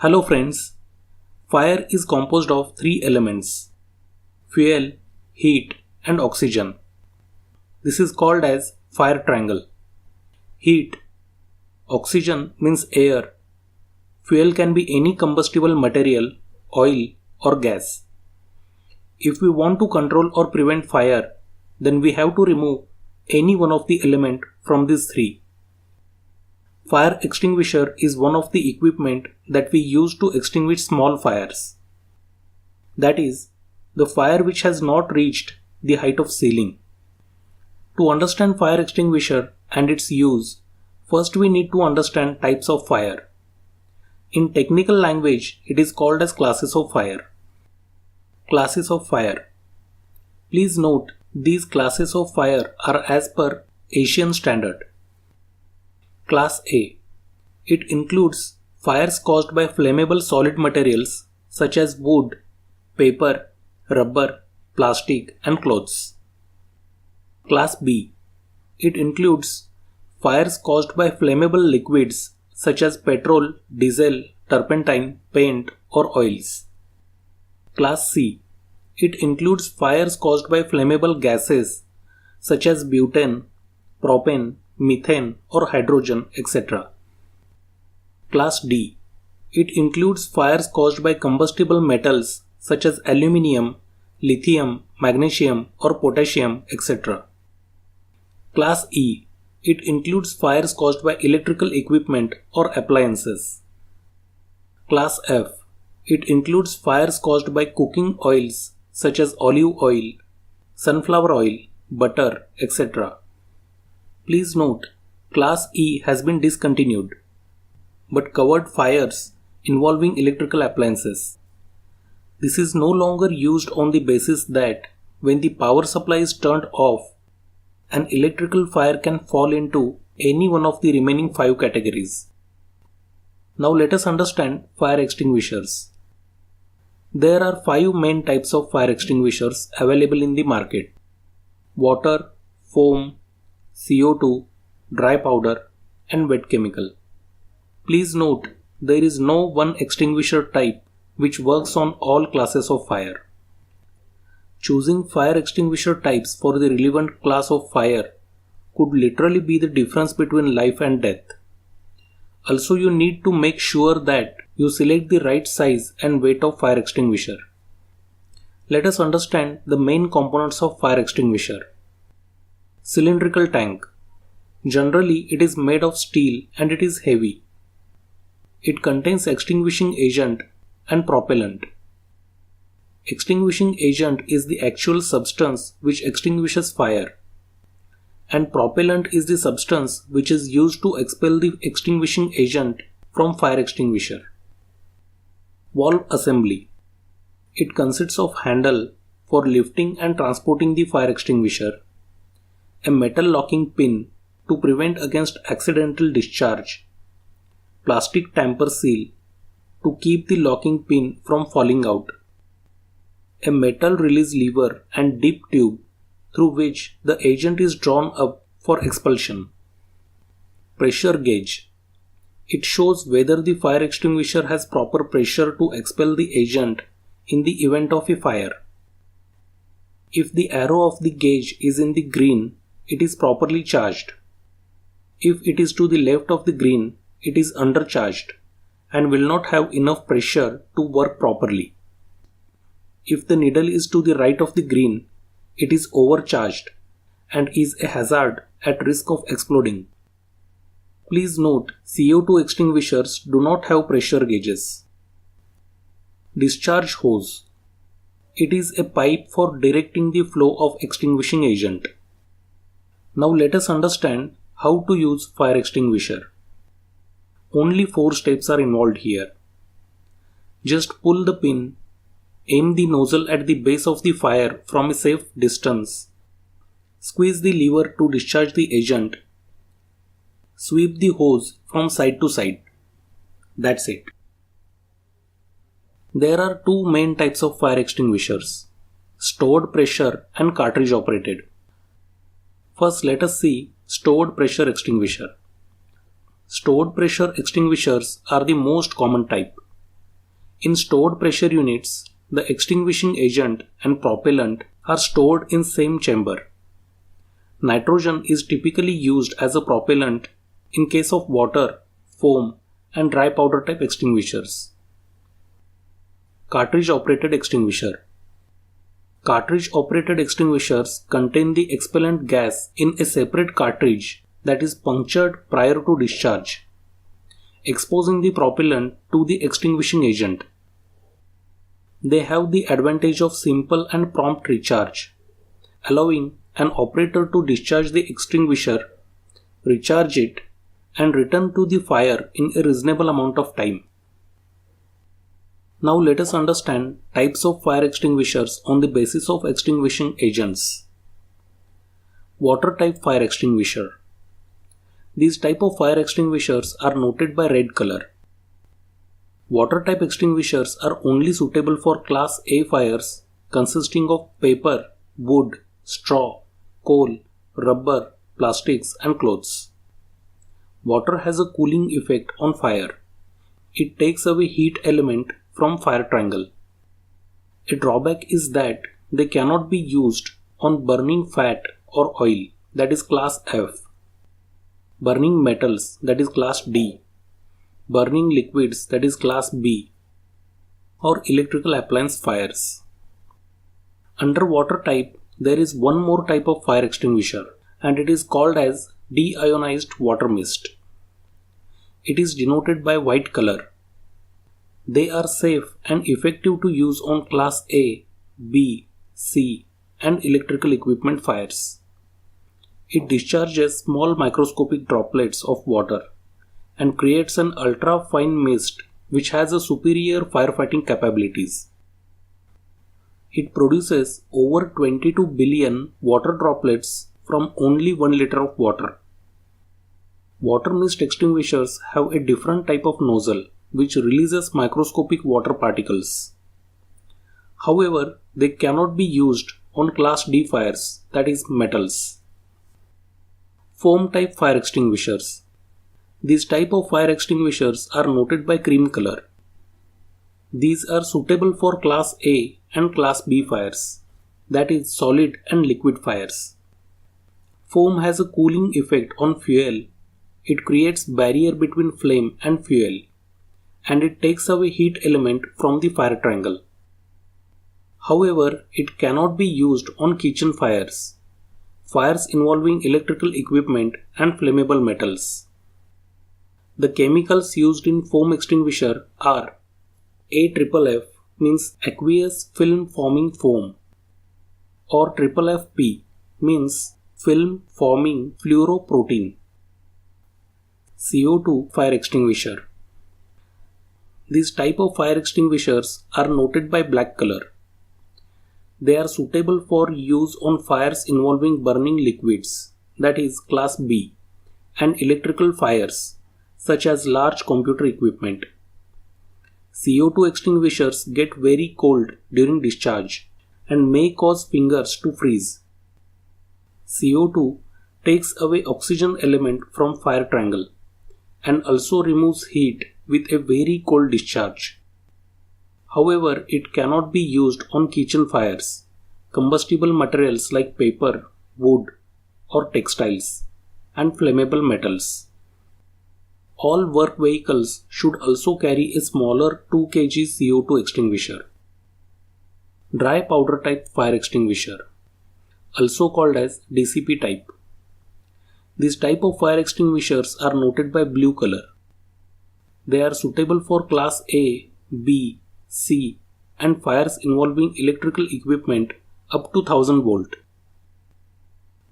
Hello friends, fire is composed of three elements: fuel, heat and oxygen. This is called as fire triangle. Heat, oxygen means air. Fuel can be any combustible material, oil or gas. If we want to control or prevent fire, then we have to remove any one of the element from these three. Fire extinguisher is one of the equipment that we use to extinguish small fires. That is, the fire which has not reached the height of ceiling. To understand fire extinguisher and its use, first we need to understand types of fire. In technical language, it is called as classes of fire. Classes of fire. Please note, these classes of fire are as per Asian standard. Class A. It includes fires caused by flammable solid materials such as wood, paper, rubber, plastic and clothes. Class B. It includes fires caused by flammable liquids such as petrol, diesel, turpentine, paint or oils. Class C. It includes fires caused by flammable gases such as butane, propane, methane or hydrogen, etc. Class D. It includes fires caused by combustible metals such as aluminium, lithium, magnesium or potassium, etc. Class E. It includes fires caused by electrical equipment or appliances. Class F. It includes fires caused by cooking oils such as olive oil, sunflower oil, butter, etc. Please note, Class E has been discontinued, but covered fires involving electrical appliances. This is no longer used on the basis that when the power supply is turned off, an electrical fire can fall into any one of the remaining 5 categories. Now let us understand fire extinguishers. There are 5 main types of fire extinguishers available in the market: water, foam, CO2, dry powder and wet chemical. Please note, there is no one extinguisher type which works on all classes of fire. Choosing fire extinguisher types for the relevant class of fire could literally be the difference between life and death. Also, you need to make sure that you select the right size and weight of fire extinguisher. Let us understand the main components of fire extinguisher. Cylindrical tank. Generally, it is made of steel and it is heavy. It contains extinguishing agent and propellant. Extinguishing agent is the actual substance which extinguishes fire, and propellant is the substance which is used to expel the extinguishing agent from fire extinguisher. Valve assembly. It consists of handle for lifting and transporting the fire extinguisher, a metal locking pin to prevent against accidental discharge, plastic tamper seal to keep the locking pin from falling out, a metal release lever and dip tube through which the agent is drawn up for expulsion. Pressure gauge. It shows whether the fire extinguisher has proper pressure to expel the agent in the event of a fire. If the arrow of the gauge is in the green, it is properly charged. If it is to the left of the green, it is undercharged and will not have enough pressure to work properly. If the needle is to the right of the green, it is overcharged and is a hazard at risk of exploding. Please note, CO2 extinguishers do not have pressure gauges. Discharge hose. It is a pipe for directing the flow of extinguishing agent. Now let us understand how to use fire extinguisher. Only 4 steps are involved here. Just pull the pin, aim the nozzle at the base of the fire from a safe distance, squeeze the lever to discharge the agent, sweep the hose from side to side. That's it. There are 2 main types of fire extinguishers: stored pressure and cartridge operated. First, let us see stored pressure extinguisher. Stored pressure extinguishers are the most common type. In stored pressure units, the extinguishing agent and propellant are stored in same chamber. Nitrogen is typically used as a propellant in case of water, foam, and dry powder type extinguishers. Cartridge operated extinguisher. Cartridge operated extinguishers contain the expellant gas in a separate cartridge that is punctured prior to discharge, exposing the propellant to the extinguishing agent. They have the advantage of simple and prompt recharge, allowing an operator to discharge the extinguisher, recharge it, and return to the fire in a reasonable amount of time. Now let us understand types of fire extinguishers on the basis of extinguishing agents. Water type fire extinguisher. These type of fire extinguishers are noted by red color. Water type extinguishers are only suitable for class A fires consisting of paper, wood, straw, coal, rubber, plastics and clothes. Water has a cooling effect on fire. It takes away heat element from fire triangle. A drawback is that they cannot be used on burning fat or oil, that is class F, burning metals, that is class D, burning liquids, that is class B, or electrical appliance fires. Under water type, there is one more type of fire extinguisher, and it is called as deionized water mist. It is denoted by white color. They are safe and effective to use on class A, B, C, and electrical equipment fires. It discharges small microscopic droplets of water and creates an ultra-fine mist which has a superior firefighting capabilities. It produces over 22 billion water droplets from only 1 liter of water. Water mist extinguishers have a different type of nozzle which releases microscopic water particles. However, they cannot be used on class D fires, that is metals. Foam type fire extinguishers. These type of fire extinguishers are noted by cream color. These are suitable for class A and class B fires, that is solid and liquid fires. Foam has a cooling effect on fuel. It creates barrier between flame and fuel, and it takes away heat element from the fire triangle. However, it cannot be used on kitchen fires, fires involving electrical equipment and flammable metals. The chemicals used in foam extinguisher are AFFF, means aqueous film forming foam, or FFP, means film forming fluoroprotein. CO2 fire extinguisher. These type of fire extinguishers are noted by black color. They are suitable for use on fires involving burning liquids, that is class B, and electrical fires, such as large computer equipment. CO2 extinguishers get very cold during discharge and may cause fingers to freeze. CO2 takes away oxygen element from fire triangle and also removes heat with a very cold discharge. However, it cannot be used on kitchen fires, combustible materials like paper, wood, or textiles, and flammable metals. All work vehicles should also carry a smaller 2 kg CO2 extinguisher. Dry powder type fire extinguisher, also called as DCP type. These type of fire extinguishers are noted by blue color. They are suitable for class A, B, C, and fires involving electrical equipment up to 1000 volt.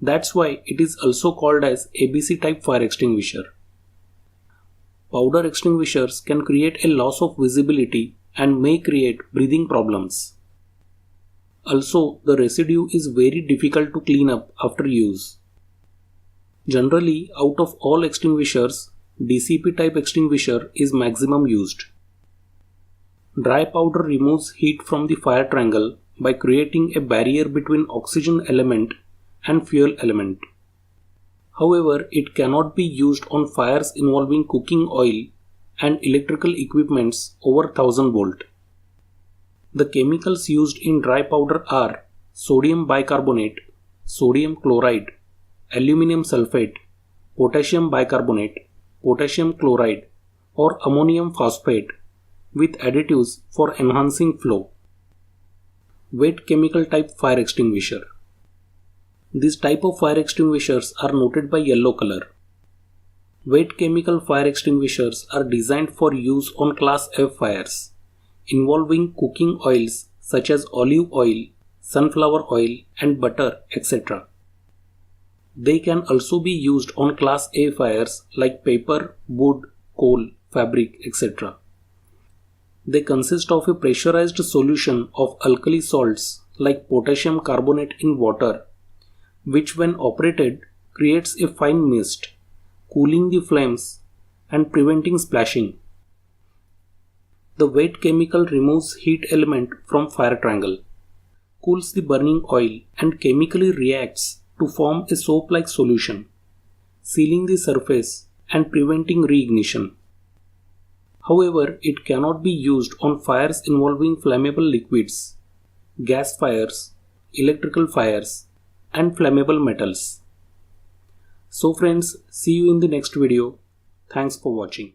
That's why it is also called as ABC type fire extinguisher. Powder extinguishers can create a loss of visibility and may create breathing problems. Also, the residue is very difficult to clean up after use. Generally, out of all extinguishers, DCP type extinguisher is maximum used. Dry powder removes heat from the fire triangle by creating a barrier between oxygen element and fuel element. However, it cannot be used on fires involving cooking oil and electrical equipments over 1000 volt. The chemicals used in dry powder are sodium bicarbonate, sodium chloride, aluminum sulfate, potassium bicarbonate, potassium chloride, or ammonium phosphate with additives for enhancing flow. Wet chemical type fire extinguisher. These type of fire extinguishers are noted by yellow color. Wet chemical fire extinguishers are designed for use on Class F fires involving cooking oils such as olive oil, sunflower oil and butter, etc. They can also be used on Class A fires like paper, wood, coal, fabric, etc. They consist of a pressurized solution of alkali salts like potassium carbonate in water, which when operated creates a fine mist, cooling the flames and preventing splashing. The wet chemical removes heat element from fire triangle, cools the burning oil and chemically reacts to form a soap-like solution, sealing the surface and preventing reignition. However, it cannot be used on fires involving flammable liquids, gas fires, electrical fires, and flammable metals. So friends, see you in the next video. Thanks for watching.